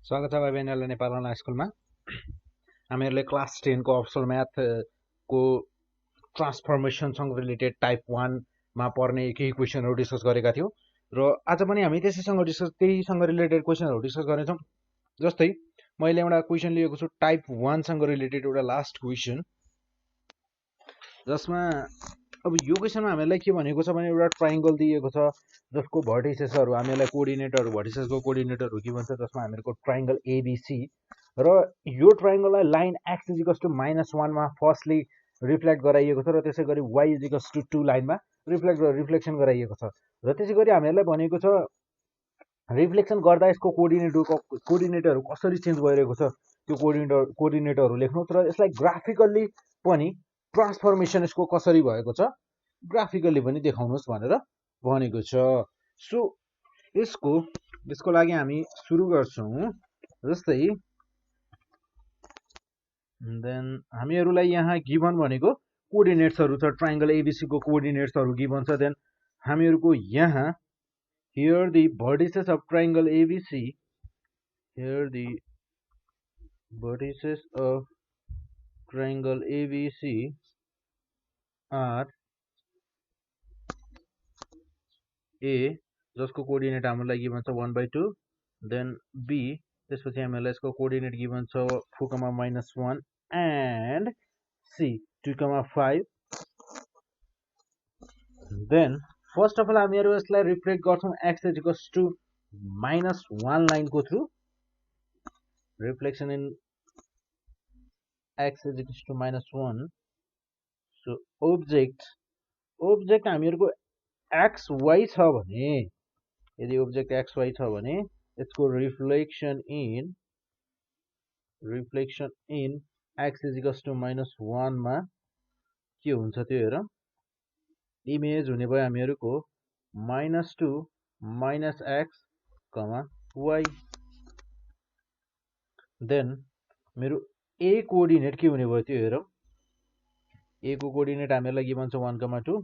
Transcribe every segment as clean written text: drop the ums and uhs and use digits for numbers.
स्वागत छ भाइ बहिनीहरुलाई नेपाल अनलाइन स्कुलमा। हामीहरुले क्लास 10 को अप्सनल म्याथ को ट्रान्सफर्मेसनसँग रिलेटेड टाइप 1 मा पर्ने केही क्वेशनहरु डिस्कस गरेका थियौं र आज पनि हामी त्यहीसँग रिलेटेड क्वेशनहरु डिस्कस गर्नेछौं। जस्तै मैले एउटा क्वेशन लिएको छु टाइप 1 सँग रिलेटेड एउटा लास्ट क्वेशन, जसमा अब यो क्वेशनमा हामीलाई के भनेको छ भने एउटा ट्रायंगल दिएको छ जसको भर्टिसेसहरु हामीलाई कोअर्डिनेटहरु भर्टिसेसको कोअर्डिनेटहरु के भन्छ, जसमा हामीहरुको ट्रायंगल एबीसी र यो ट्रायंगललाई लाइन x -1 मा फर्स्टली रिफ्लेक्ट गराइएको छ र त्यसैगरी y 2 लाइनमा रिफ्लेक्सन गराइएको छ र त्यसैगरी हामीहरुलाई भनेको छ रिफ्लेक्सन गर्दा यसको कोअर्डिनेटहरु कसरी चेन्ज भइरहेको छ त्यो कोअर्डिनेटहरु लेख्नु र यसलाई ग्राफिकल्ली पनि ट्रान्सफर्मेसन यसको कसरी भएको छ ग्राफिकल्ली पनि देखाउनुस् भनेर भनेको छ। सो यसको लागि हामी सुरु गर्छौं। जस्तै देन हामीहरुलाई यहाँ गिभन भनेको कोअर्डिनेट्सहरु छ, ट्रायंगल एबीसी को कोअर्डिनेट्सहरु गिभन छ। देन हामीहरुको यहाँ here the vertices of triangle ABC, here the vertices of triangle ABC are A, जसको कोअर्डिनेट हामीलाई गिभन छ 1/2, देन B, त्यसपछि हामीलाई यसको कोअर्डिनेट गिभन छ 4, -1 and C 2, 5। Then first of all हामीहरु यसलाई रिफ्लेक्ट गर्छौं x -1 लाइन को through, reflection in x -1। So object हामीहरुको xy छ भने, यदि ऑब्जेक्ट xy छ भने यसको रिफ्लेक्सन इन x -1 मा के हुन्छ त्यो हेरौं। इमेज हुने भयो हामीहरुको -2 -x, y। देन मेरो a कोअर्डिनेट के हुने भयो त्यो हेरौं। a को कोअर्डिनेट हामीहरुलाई गिभन छ 1, 2,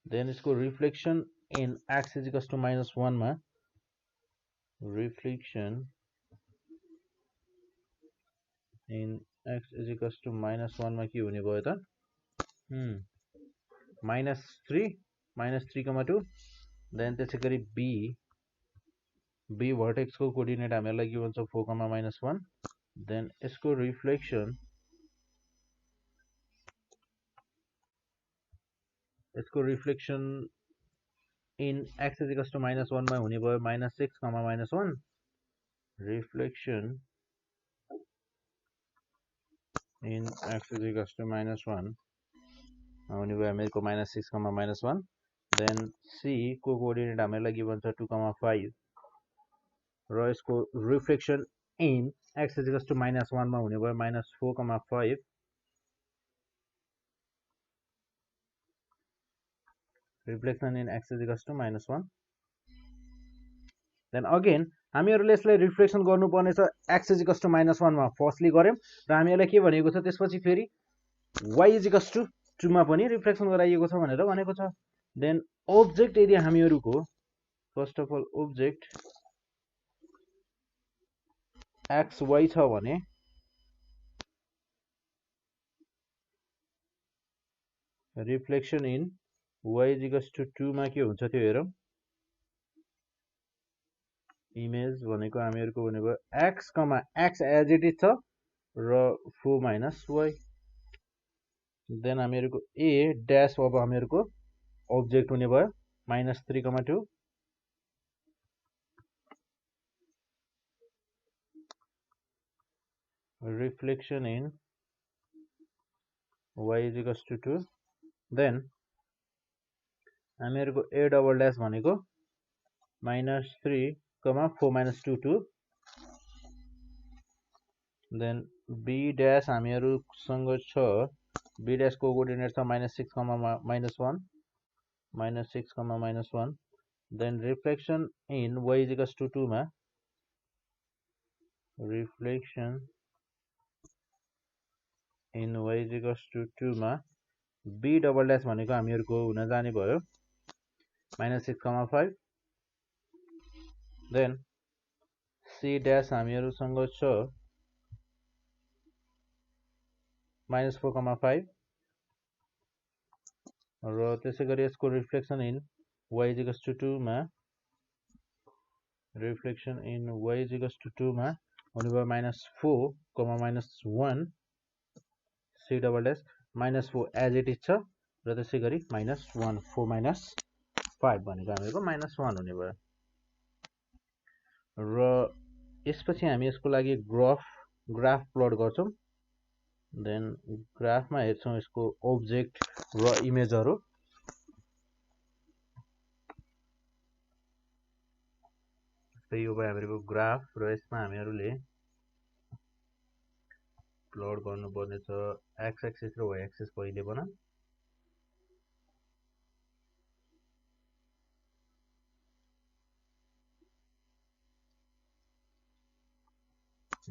देन यसको रिफ्लेक्सन इन x -1 मा रिफ्लेक्सन इन x -1 मा के हुने भयो त -3, 2, देन त्यसैगरी b भर्टेक्स को कोअर्डिनेट हामीहरुलाई गिभन छ 4, -1, देन यसको रिफ्लेक्सन इन x -1 मा हुने भयो -6, -1, रिफ्लेक्सन इन x -1 हुने भयो हामीहरुको -6, -1, देन c को कोअर्डिनेट हामीहरुलाई गिभन छ 2, 5 र यसको रिफ्लेक्सन इन x -1 मा हुने भयो -4, 5, reflection in x -1। Then again हामीहरुले यसलाई रिफ्लेक्सन गर्नुपर्ने छ x -1 मा फर्स्टली गर्यौं र हामीहरुलाई के भनेको छ त्यसपछि फेरि y 2 मा पनि रिफ्लेक्सन गराइएको छ भनेर भनेको छ। देन ऑब्जेक्ट यदि हामीहरुको first of all object xy छ भने रिफ्लेक्सन इन y 2 मा के हुन्छ त्यो हेरौं। इमेज भनेको हामीहरुको हुने भयो x एज इट इज छ र 4 - y। देन हामीहरुको a ड्याश अब हामीहरुको ऑब्जेक्ट हुने भयो -3, 2, रिफ्लेक्सन इन y 2, देन हामीहरुको a डबल ड्याश भनेको -3, 4, -2, 2, देन b ड्याश हामीहरुसँग छ, b ड्याश को कोअर्डिनेट छ -6, -1, देन रिफ्लेक्सन इन y 2 मा रिफ्लेक्सन इन y 2 मा b डबल ड्याश भनेको हामीहरुको हुन जाने भयो -6, 5, देन C dash हामीहरुसँग छ -4,5 र त्यसैगरी यसको रिफ्लेक्सन इन y = 2 मा रिफ्लेक्सन इन y = 2 मा हुने भयो -4, -1 C double dash -4 as it is छ र त्यसैगरी -1 4 - 5 भनेको हामीहरुको -1 हुने भयो र यसपछि हामी यसको लागि ग्राफ प्लट गर्छौं देन ग्राफमा हेर्छौं यसको ऑब्जेक्ट र इमेजहरु यो भयो हामीहरुको ग्राफ र यसमा हामीहरुले प्लट गर्नुपर्ने छ x एक्सिस र y एक्सिस पहिले बना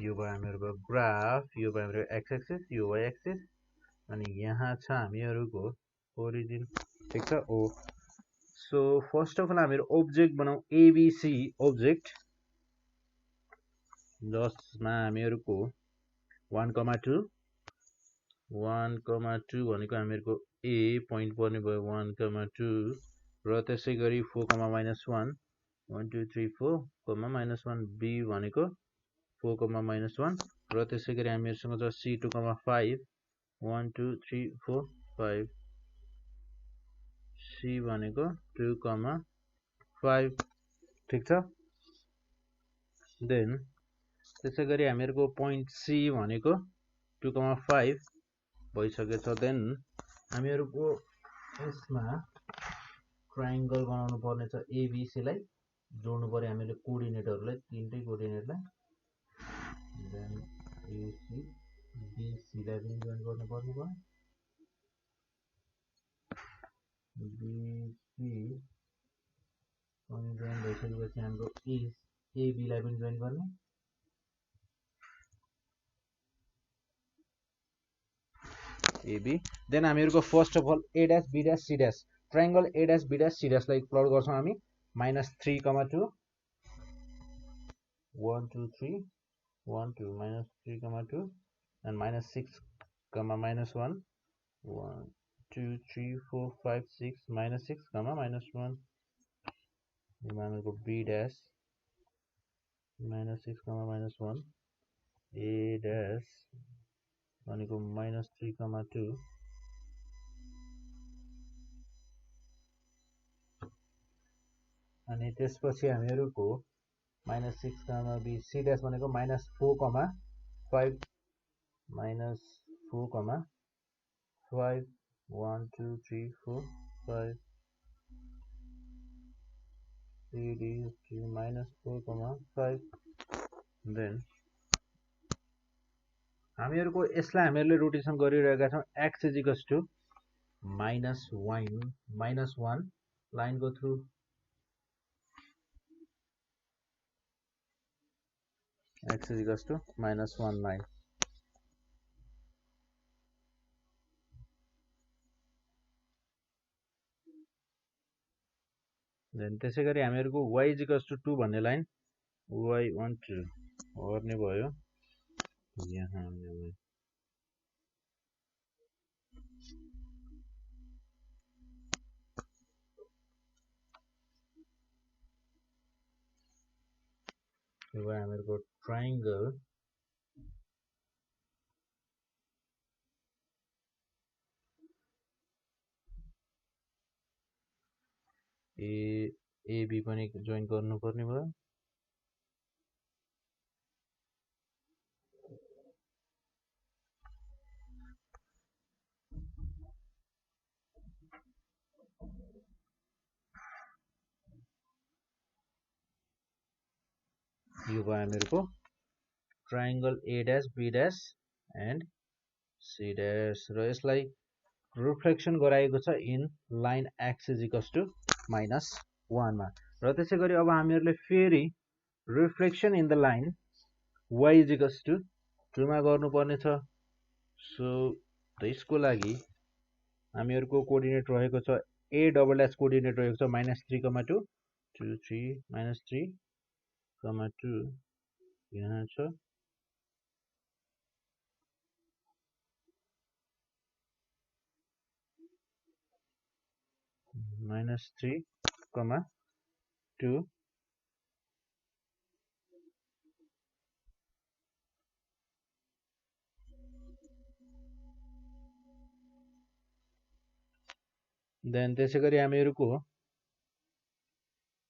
यो भयो हामीहरुको ग्राफ यो भयो हामीहरुको x एक्सिस यो y एक्सिस अनि यहाँ छ हामीहरुको ओरिजिन ठीक छ ओ सो फर्स्ट अफ अल हामीहरु ऑब्जेक्ट बनाऊ ABC ऑब्जेक्ट जसमा हामीहरुको 1,2 भनेको हामीहरुको A पॉइन्ट पर्ने भयो 1,2 र त्यसैगरी 4, -1 1 2 3 4, -1 B भनेको 4, -1 र त्यसैगरी हामीहरुसँग छ C 2,5 1 2 3 4 5 C भनेको 2,5 ठीक छ देन त्यसैगरी हामीहरुको पोइन्ट C भनेको 2,5 भइसकेछ देन हामीहरुको यसमा ट्रायंगल बनाउनु पर्ने छ ABC लाई जोड्नु पर्यो हामीले कोअर्डिनेटहरुलाई तीनटै कोअर्डिनेटलाई देन AC BC लाई पनि जोइन गर्नु पर्ने भयो BC पनि जोइन भइसकेपछि हाम्रो AB लाई पनि जोइन गर्ने AB देन हामीहरुको first of all A dash B dash C dash triangle A dash B dash C dash लाई प्लट गर्छौं हामी -3,2 1 2 3 1 2 -3,2 and -6, -1 1 2 3 4 5 6 -6, -1 हामीहरुको B dash -6, -1 A dash भनेको -3,2 अनि त्यसपछि हामीहरुको -6, B C dash भनेको -4,5 -4,5 1 2 3 4 5 C D -4,5 देन हामीहरुको यसलाई हामीहरुले रोटेसन गरिरहेका छौं x = -1 line go through x = -1 line then त्यसैगरी हामीहरुको y = 2 भन्ने लाइन y 1 2 गर्ने भयो यहाँ हामीहरुले यो भयो हामीहरुको ट्रायंगल AB पनि जोइन गर्नुपर्ने भयो यो भयो हामीहरुको triangle A dash B dash and C dash र यसलाई रिफ्लेक्सन गराएको छ इन लाइन x = -1 मा र त्यसैगरी अब हामीहरुले फेरि reflection in the line y = 2 मा गर्नुपर्ने छ सो त्यसको लागि हामीहरुको कोअर्डिनेट रहेको छ A डबल डैश कोअर्डिनेट रहेको छ -3,2 2 3 -3, -2 यहाँ छ -3,2 देन त्यसै गरी हामीहरुको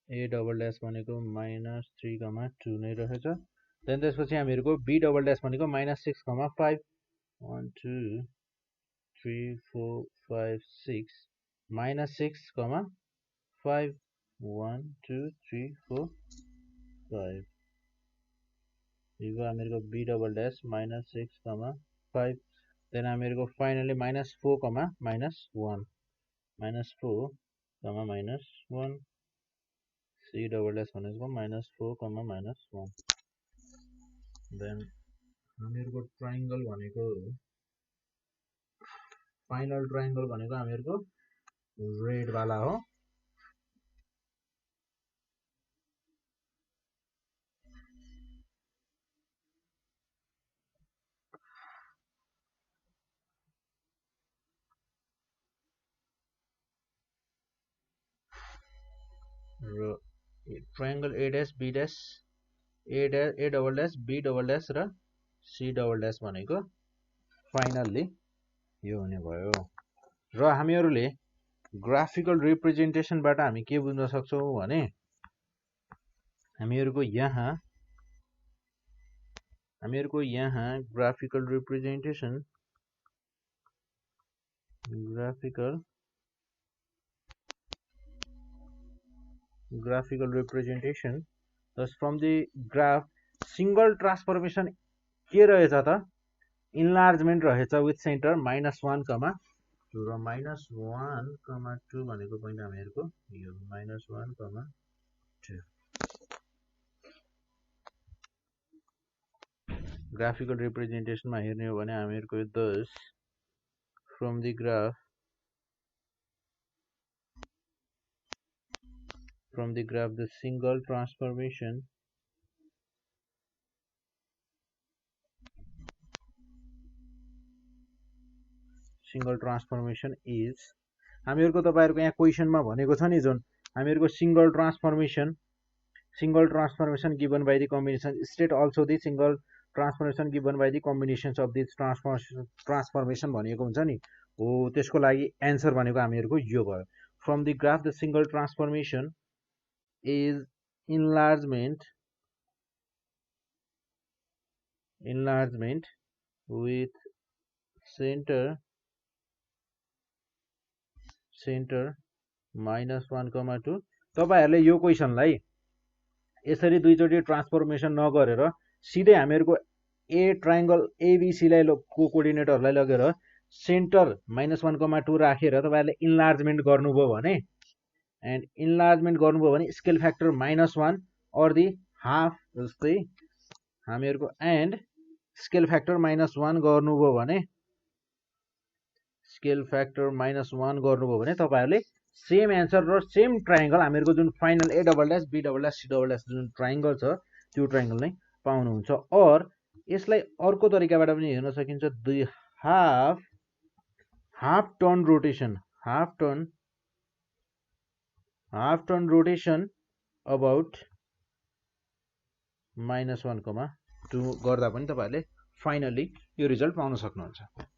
a डबल ड्याश भनेको -3,2 नै रहेछ देन त्यसपछि हामीहरुको b डबल ड्याश भनेको -6,5 1 2 3 4 5 6 -6,5 1 2 3 4 5 यो हामीहरुको b डबल ड्याश -6,5 देन हामीहरुको फाइनली -4, -1 -4, -1 c डबल ड्याश भनेको -4, -1 देन हामीहरुको ट्रायंगल भनेको फाइनल ट्रायंगल भनेको हामीहरुको रेड वाला हो र triangle a dash b dash a double dash b double dash र c डबल डैश भनेको फाइनली यो हुने भयो र हामीहरुले ग्राफिकल रिप्रेजेन्टेसनबाट हामी के बुझ्न सक्छौं भने हामीहरुको यहाँ graphical representation thus from the graph single transformation के रहेछ त enlargement रहेछ with center -1, -2 र -1, -2 भनेको पनि हामीहरुको यो -1, -2 graphical representation मा हेर्ने हो भने हामीहरुको thus from the graph the single transformation is हामीहरुको तपाईहरुको यहाँ क्वेशनमा भनेको छ नि जुन हामीहरुको single transformation given by the combination state also the single transformation given by the combinations of these transformation भनेको हुन्छ नि हो त्यसको लागि आन्सर भनेको हामीहरुको यो भयो from the graph the single transformation is enlargement with center -1, -2 तपाईहरुले यो क्वेशनलाई यसरी दुईचोटी ट्रान्सफर्मेसन नगरेर सिधै हामीहरुको ए ट्रायंगल एबीसी लाई को कोर्डिनेटहरुलाई लगेर सेन्टर -1, -2 राखेर तपाईहरुले इन्लार्जमेन्ट गर्नुभयो भने एन्ड इन्लार्जमेन्ट गर्नुभयो भने scale factor -1 or the half जस्तै हामीहरुको एन्ड स्केल फ्याक्टर -1 गर्नुभयो भने तपाईहरुले सेम आन्सर र सेम ट्रायंगल हामीहरुको जुन final a double dash b double dash c double dash जुन ट्रायंगल छ त्यो ट्रायंगल नै पाउनुहुन्छ और यसलाई अर्को तरिकाबाट पनि हेर्न सकिन्छ दुई हाफ टर्न रोटेसन अबाउट -1, -2 गर्दा पनि तपाईहरुले फाइनली यो रिजल्ट पाउन सक्नुहुन्छ